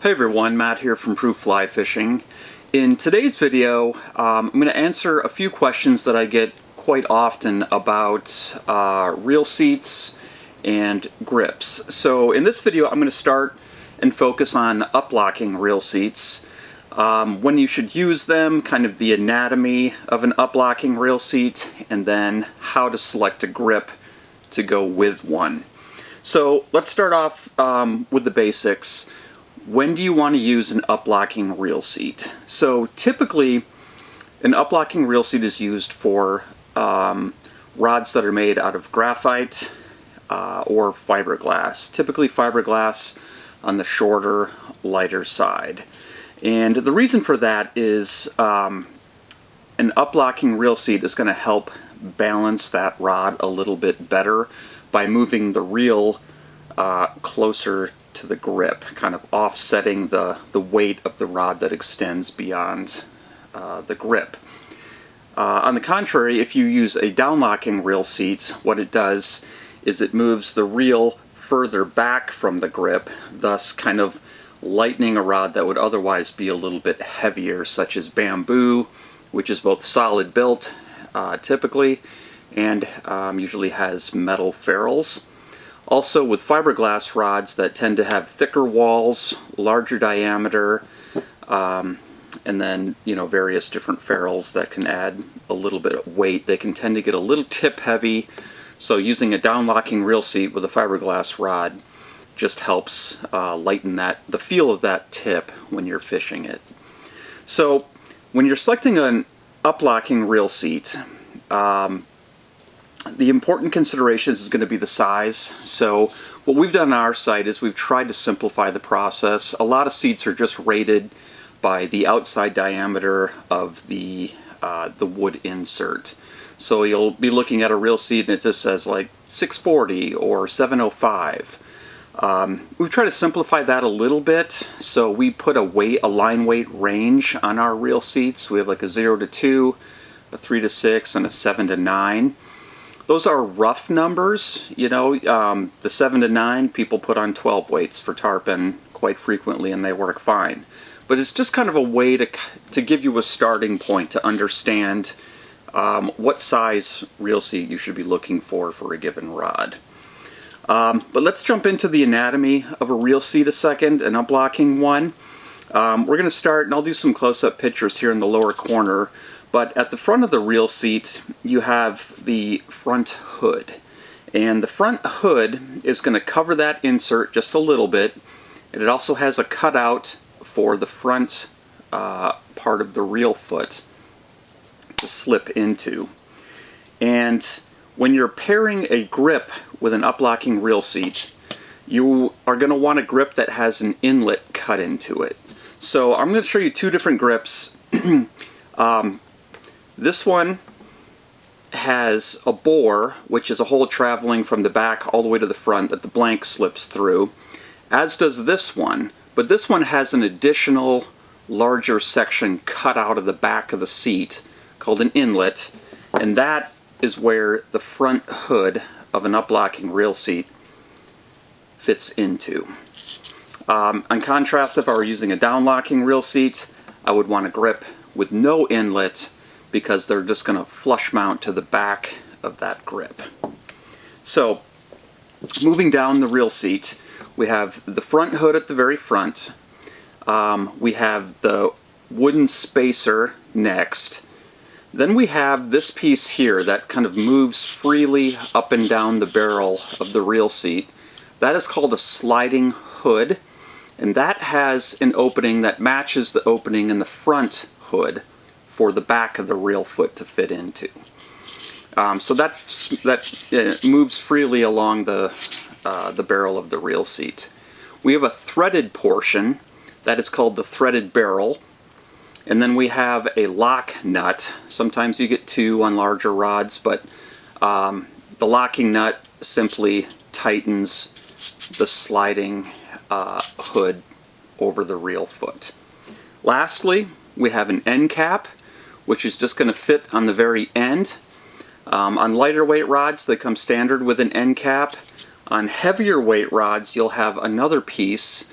Hey everyone, Matt here from Proof Fly Fishing. In today's video, I'm going to answer a few questions that I get quite often about reel seats and grips. So in this video, I'm going to start and focus on uplocking reel seats, when you should use them, kind of the anatomy of an uplocking reel seat, and then how to select a grip to go with one. So let's start off with the basics. When do you want to use an uplocking reel seat? So typically, an uplocking reel seat is used for rods that are made out of graphite or fiberglass. Typically fiberglass on the shorter, lighter side. And the reason for that is an uplocking reel seat is going to help balance that rod a little bit better by moving the reel closer to the grip, kind of offsetting the weight of the rod that extends beyond the grip. On the contrary, if you use a downlocking reel seat, what it does is it moves the reel further back from the grip, thus kind of lightening a rod that would otherwise be a little bit heavier, such as bamboo, which is both solid built typically and usually has metal ferrules. Also with fiberglass rods that tend to have thicker walls, larger diameter, and then various different ferrules that can add a little bit of weight, they can tend to get a little tip heavy. So using a downlocking reel seat with a fiberglass rod just helps lighten the feel of that tip when you're fishing it. So when you're selecting an uplocking reel seat, the important considerations is going to be the size. So what we've done on our site is we've tried to simplify the process. A lot of seats are just rated by the outside diameter of the wood insert. So you'll be looking at a reel seat and it just says like 640 or 705. We've tried to simplify that a little bit. So we put a line weight range on our reel seats. We have like a 0 to 2, a 3 to 6, and a 7 to 9. Those are rough numbers, the 7 to 9 people put on 12 weights for tarpon quite frequently and they work fine. But it's just kind of a way to give you a starting point to understand what size reel seat you should be looking for a given rod. But let's jump into the anatomy of a reel seat a second, an uplocking one. We're going to start, and I'll do some close-up pictures here in the lower corner. But at the front of the reel seat, you have the front hood. And the front hood is going to cover that insert just a little bit. And it also has a cutout for the front part of the reel foot to slip into. And when you're pairing a grip with an uplocking reel seat, you are going to want a grip that has an inlet cut into it. So I'm going to show you two different grips. This one has a bore, which is a hole traveling from the back all the way to the front that the blank slips through, as does this one. But this one has an additional larger section cut out of the back of the seat called an inlet, and that is where the front hood of an uplocking reel seat fits into. In contrast, if I were using a downlocking reel seat, I would want a grip with no inlet, because they're just going to flush mount to the back of that grip. So, moving down the reel seat, we have the front hood at the very front. We have the wooden spacer next. Then we have this piece here that kind of moves freely up and down the barrel of the reel seat. That is called a sliding hood, and that has an opening that matches the opening in the front hood for the back of the reel foot to fit into. So that moves freely along the barrel of the reel seat. We have a threaded portion that is called the threaded barrel, and then we have a lock nut. Sometimes you get two on larger rods, but the locking nut simply tightens the sliding hood over the reel foot. Lastly, we have an end cap, which is just going to fit on the very end. On lighter weight rods, they come standard with an end cap. On heavier weight rods, you'll have another piece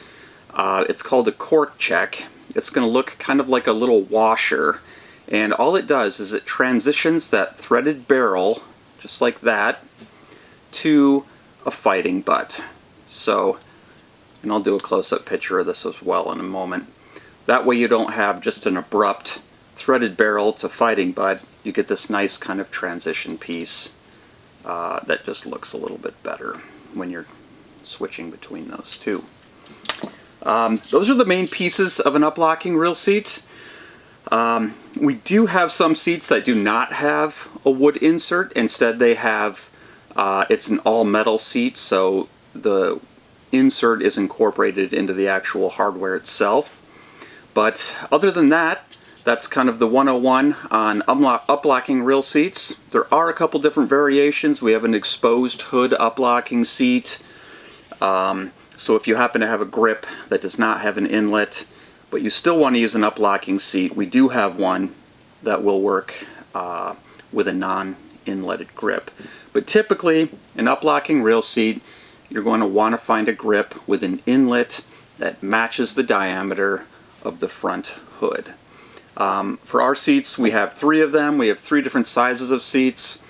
It's called a cork check. It's going to look kind of like a little washer, and all it does is it transitions that threaded barrel, just like that, to a fighting butt. So, and I'll do a close-up picture of this as well in a moment. That way you don't have just an abrupt threaded barrel to fighting butt. You get this nice kind of transition piece that just looks a little bit better when you're switching between those two. Those are the main pieces of an uplocking reel seat. We do have some seats that do not have a wood insert. Instead they have, it's an all metal seat, so the insert is incorporated into the actual hardware itself. But other than that, that's kind of the 101 on uplocking reel seats. There are a couple different variations. We have an exposed hood uplocking seat. So if you happen to have a grip that does not have an inlet, but you still want to use an uplocking seat, we do have one that will work with a non-inletted grip. But typically, an uplocking reel seat, you're going to want to find a grip with an inlet that matches the diameter of the front hood. For our seats, we have 3 of them. We have 3 different sizes of seats,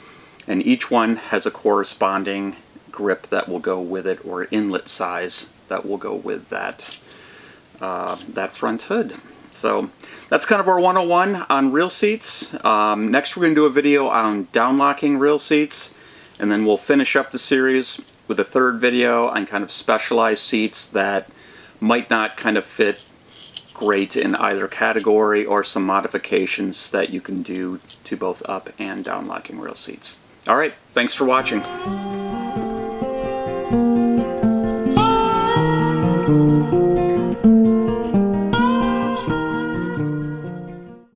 and each one has a corresponding grip that will go with it, or inlet size that will go with that that front hood. So that's kind of our 101 on reel seats. Next we're going to do a video on downlocking reel seats, and then we'll finish up the series with a 3rd video on kind of specialized seats that might not kind of fit great in either category, or some modifications that you can do to both up and downlocking reel seats. Alright, thanks for watching.